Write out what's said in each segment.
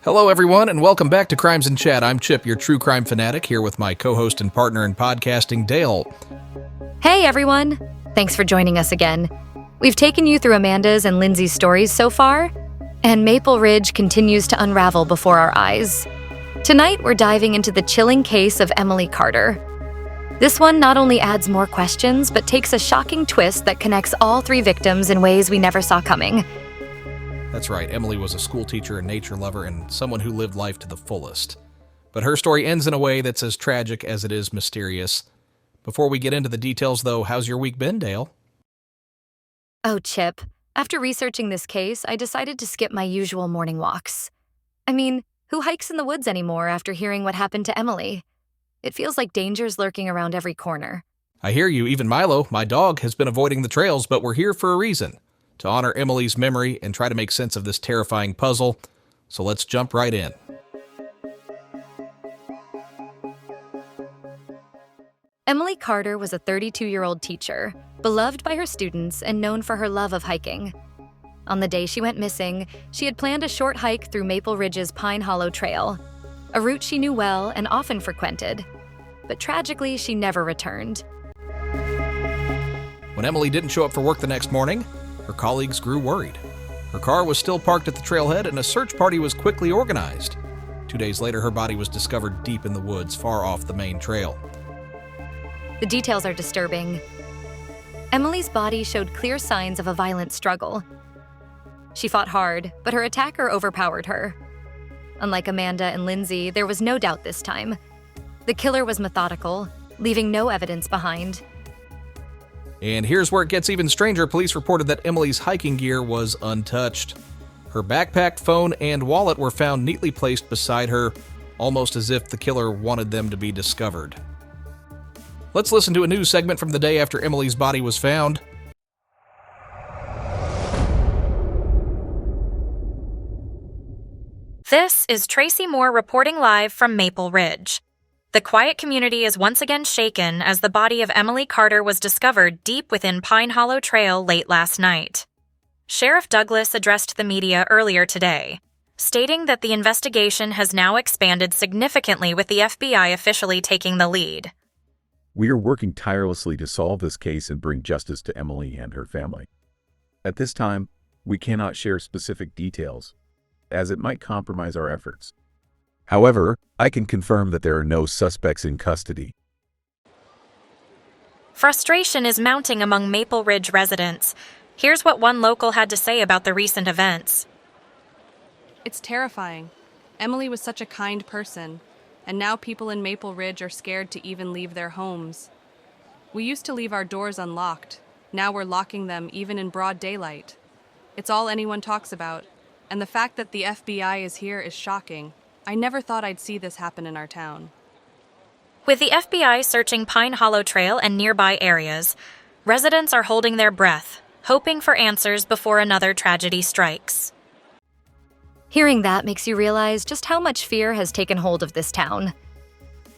Hello, everyone, and welcome back to Crimes in Chat. I'm Chip, your true crime fanatic, here with my co-host and partner in podcasting, Dale. Hey, everyone. Thanks for joining us again. We've taken you through Amanda's and Lindsay's stories so far, and Maple Ridge continues to unravel before our eyes. Tonight, we're diving into the chilling case of Emily Carter. This one not only adds more questions, but takes a shocking twist that connects all three victims in ways we never saw coming. That's right, Emily was a schoolteacher, a nature lover, and someone who lived life to the fullest. But her story ends in a way that's as tragic as it is mysterious. Before we get into the details, though, how's your week been, Dale? Oh, Chip. After researching this case, I decided to skip my usual morning walks. I mean, who hikes in the woods anymore after hearing what happened to Emily? It feels like danger's lurking around every corner. I hear you. Even Milo, my dog, has been avoiding the trails, but we're here for a reason. To honor Emily's memory and try to make sense of this terrifying puzzle. So let's jump right in. Emily Carter was a 32-year-old teacher, beloved by her students and known for her love of hiking. On the day she went missing, she had planned a short hike through Maple Ridge's Pine Hollow Trail, a route she knew well and often frequented. But tragically, she never returned. When Emily didn't show up for work the next morning, her colleagues grew worried. Her car was still parked at the trailhead, and a search party was quickly organized. 2 days later, her body was discovered deep in the woods, far off the main trail. The details are disturbing. Emily's body showed clear signs of a violent struggle. She fought hard, but her attacker overpowered her. Unlike Amanda and Lindsay, there was no doubt this time. The killer was methodical, leaving no evidence behind. And here's where it gets even stranger. Police reported that Emily's hiking gear was untouched. Her backpack, phone, and wallet were found neatly placed beside her, almost as if the killer wanted them to be discovered. Let's listen to a news segment from the day after Emily's body was found. This is Tracy Moore reporting live from Maple Ridge. The quiet community is once again shaken as the body of Emily Carter was discovered deep within Pine Hollow Trail late last night. Sheriff Douglas addressed the media earlier today, stating that the investigation has now expanded significantly with the FBI officially taking the lead. We are working tirelessly to solve this case and bring justice to Emily and her family. At this time, we cannot share specific details, as it might compromise our efforts. However, I can confirm that there are no suspects in custody. Frustration is mounting among Maple Ridge residents. Here's what one local had to say about the recent events. It's terrifying. Emily was such a kind person, and now people in Maple Ridge are scared to even leave their homes. We used to leave our doors unlocked. Now we're locking them even in broad daylight. It's all anyone talks about, and the fact that the FBI is here is shocking. I never thought I'd see this happen in our town. With the FBI searching Pine Hollow Trail and nearby areas, residents are holding their breath, hoping for answers before another tragedy strikes. Hearing that makes you realize just how much fear has taken hold of this town.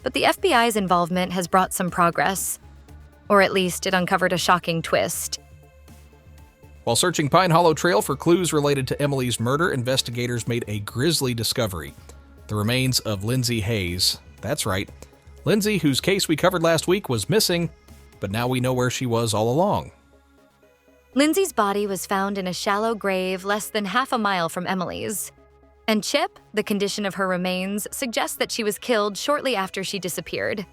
But the FBI's involvement has brought some progress. Or at least it uncovered a shocking twist. While searching Pine Hollow Trail for clues related to Emily's murder, investigators made a grisly discovery. The remains of Lindsay Hayes. That's right. Lindsay, whose case we covered last week, was missing, but now we know where she was all along. Lindsay's body was found in a shallow grave less than half a mile from Emily's. And Chip, the condition of her remains, suggests that she was killed shortly after she disappeared.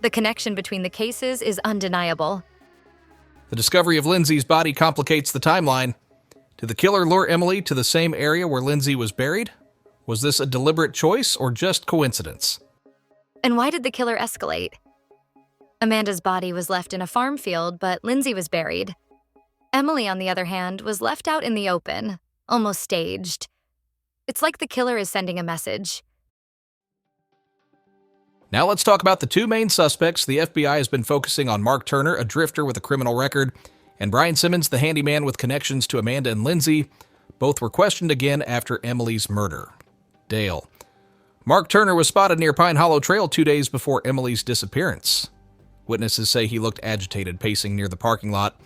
The connection between the cases is undeniable. The discovery of Lindsay's body complicates the timeline. Did the killer lure Emily to the same area where Lindsay was buried? Was this a deliberate choice or just coincidence? And why did the killer escalate? Amanda's body was left in a farm field, but Lindsay was buried. Emily, on the other hand, was left out in the open, almost staged. It's like the killer is sending a message. Now let's talk about the two main suspects. The FBI has been focusing on Mark Turner, a drifter with a criminal record, and Brian Simmons, the handyman with connections to Amanda and Lindsay. Both were questioned again after Emily's murder. Dale. Mark Turner was spotted near Pine Hollow Trail 2 days before Emily's disappearance. Witnesses say he looked agitated, pacing near the parking lot.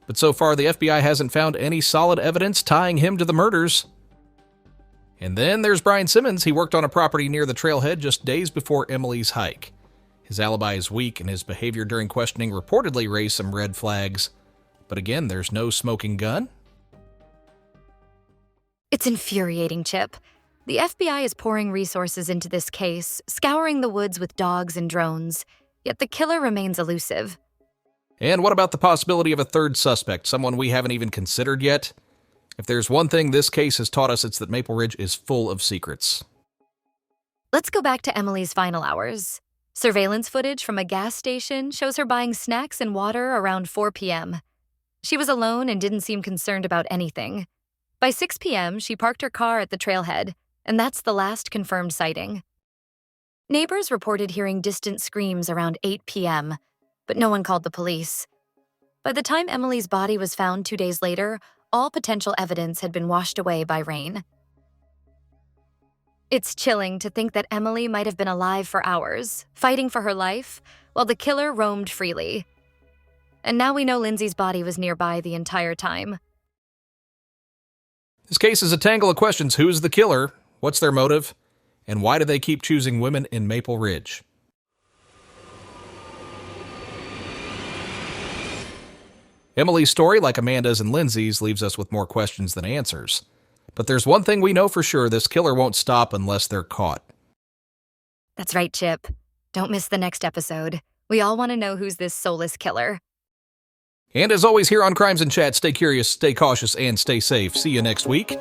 But so far, the FBI hasn't found any solid evidence tying him to the murders. And then there's Brian Simmons. He worked on a property near the trailhead just days before Emily's hike. His alibi is weak, and his behavior during questioning reportedly raised some red flags. But again, there's no smoking gun. It's infuriating, Chip. The FBI is pouring resources into this case, scouring the woods with dogs and drones, yet the killer remains elusive. And what about the possibility of a third suspect, someone we haven't even considered yet? If there's one thing this case has taught us, it's that Maple Ridge is full of secrets. Let's go back to Emily's final hours. Surveillance footage from a gas station shows her buying snacks and water around 4 p.m. She was alone and didn't seem concerned about anything. By 6 p.m., she parked her car at the trailhead, and that's the last confirmed sighting. Neighbors reported hearing distant screams around 8 p.m., but no one called the police. By the time Emily's body was found 2 days later, all potential evidence had been washed away by rain. It's chilling to think that Emily might have been alive for hours, fighting for her life, while the killer roamed freely. And now we know Lindsay's body was nearby the entire time. This case is a tangle of questions. Who's the killer? What's their motive? And why do they keep choosing women in Maple Ridge? Emily's story, like Amanda's and Lindsay's, leaves us with more questions than answers. But there's one thing we know for sure, this killer won't stop unless they're caught. That's right, Chip. Don't miss the next episode. We all want to know who's this soulless killer. And as always here on Crimes and Chat, stay curious, stay cautious, and stay safe. See you next week.